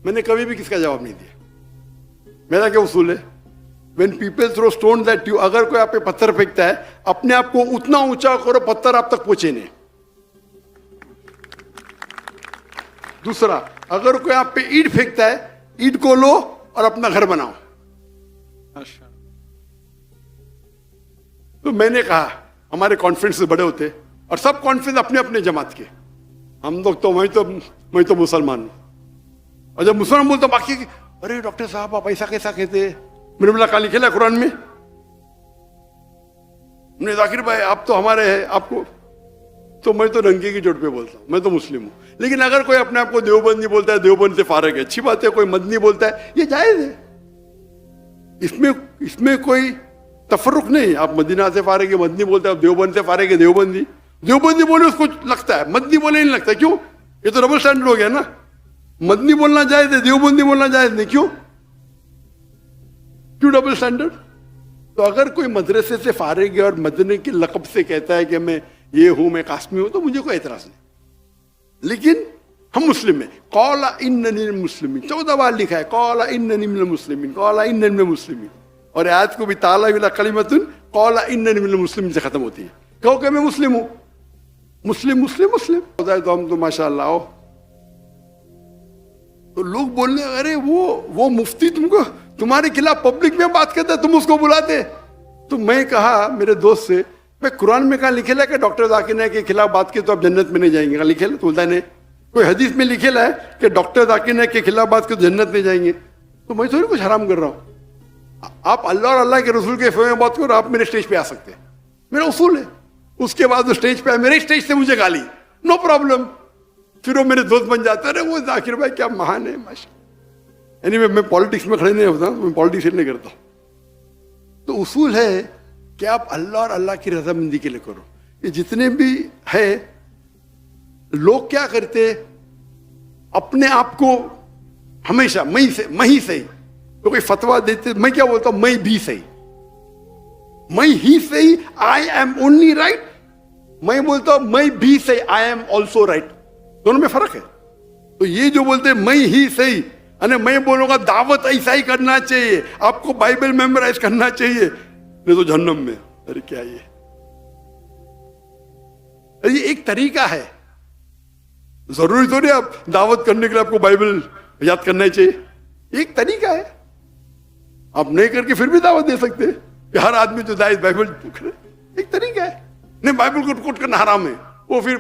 میں نے کبھی بھی کس کا جواب نہیں دیا. میرا کیا اصول ہے؟ When people throw stones at you, اگر کوئی آپ پہ پتھر پھینکتا ہے اپنے آپ کو اتنا اونچا کرو پتھر آپ تک پہنچے نہیں. دوسرا, اگر کوئی آپ پہ اینٹ پھینکتا ہے اینٹ کو لو اور اپنا گھر بناؤ. تو میں نے کہا ہمارے کانفرنس بڑے ہوتے اور سب کانفرنس اپنے اپنے جماعت کے, ہم لوگ تو میں تو مسلمان ہوں. اور جب مسلمان بولتا باقی ارے ڈاکٹر صاحب آپ ایسا کیسا کہتے, میں نے بولا کہاں لکھا ہے قرآن میں؟ نے ذاکر بھائی آپ تو ہمارے ہیں, آپ کو تو میں تو رنگے کی چوٹ پہ بولتا ہوں, میں تو مسلم ہوں. لیکن اگر کوئی اپنے آپ کو دیوبندی بولتا ہے دیوبند سے فارغ ہے, اچھی بات ہے. کوئی مدنی بولتا ہے یہ جائز ہے, اس میں کوئی تفرق نہیں. آپ مدینہ سے فارغ ہے مدنی بولتے ہیں, آپ دیوبند سے فارغ ہے دیوبندی بولے اس کو لگتا ہے, مدنی بولے نہیں لگتا. کیوں؟ یہ تو ڈبل اسٹینڈرڈ ہو گیا نا. مدنی بولنا جائز ہے, دیوبندی بولنا جائز نہیں. کیوں ڈبل اسٹینڈرڈ؟ تو اگر کوئی مدرسے سے فارغ ہے اور مدنی کے لقب سے کہتا ہے کہ میں یہ ہوں, میں قاسمی ہوں, تو مجھے کوئی اعتراض نہیں. لیکن ہم مسلم ہیں. قال اننی من المسلمین 14 بار لکھا ہے, قال اننی من المسلمین, قال اننی من المسلمین. اور آیت کو بھی تعالی ولا کلمۃ قال اننی من المسلمین سے ختم ہوتی ہے. کہو کہ میں مسلم ہوں, مسلم تو ہم تو ماشاء اللہ ہو. تو لوگ بولنے ارے وہ مفتی تم کو تمہارے خلاف پبلک میں بات کرتا ہے, تم اس کو بلاتے. تو میں کہا میرے دوست سے, میں قرآن میں کہاں لکھے لا کہ ڈاکٹر ذاکر نائک کے خلاف بات کی تو آپ جنت میں نہیں جائیں گے؟ کہاں لکھے لا؟ تو بولتا نہیں. کوئی حدیث میں لکھے لا ہے کہ ڈاکٹر ذاکر نائک کے خلاف بات کی تو جنت میں جائیں گے؟ تو میں تھوڑی کچھ حرام کر رہا ہوں. آپ اللہ اور اللہ کے رسول کے فیو میں بات کرو, آپ میرے اسٹیج پہ آ سکتے ہیں, میرا اصول ہے. اس کے بعد وہ اسٹیج پہ آئے, میرے اسٹیج سے مجھے گالی, نو پرابلم. پھر وہ میرے دوست بن جاتے ہیں, وہ ذاکر بھائی کیا مہان ہے ماشاء. اینی میں پالیٹکس میں کھڑے نہیں ہوتا, میں پالیٹکس نہیں کرتا. تو اصول ہے کہ آپ اللہ اور اللہ کی رضامندی کے لیے کرو. یہ جتنے بھی ہے لوگ کیا کرتے, اپنے آپ کو ہمیشہ میں ہی صحیح. تو کوئی فتوا دیتے, میں کیا بولتا ہوں, میں بھی صحیح, میں ہی صحیح, آئی ایم اونلی رائٹ. میں بولتا ہوں میں بھی صحیح, آئی ایم آلسو رائٹ. دونوں میں فرق ہے. تو یہ جو بولتے ہیں میں ہی صحیح, میں بولوں گا دعوت ایسا ہی کرنا چاہیے, آپ کو بائبل میمورائز کرنا چاہیے, نہیں تو جہنم میں. ارے کیا یہ ایک طریقہ ہے. ضروری تو نہیں آپ دعوت کرنے کے لیے آپ کو بائبل یاد کرنا چاہیے. ایک طریقہ ہے, آپ نہیں کر کے پھر بھی دعوت دے سکتے کہ ہر آدمی جو بائبل. ایک طریقہ ہے. نہیں بائبل کو کوٹ کرنا حرام ہے, وہ پھر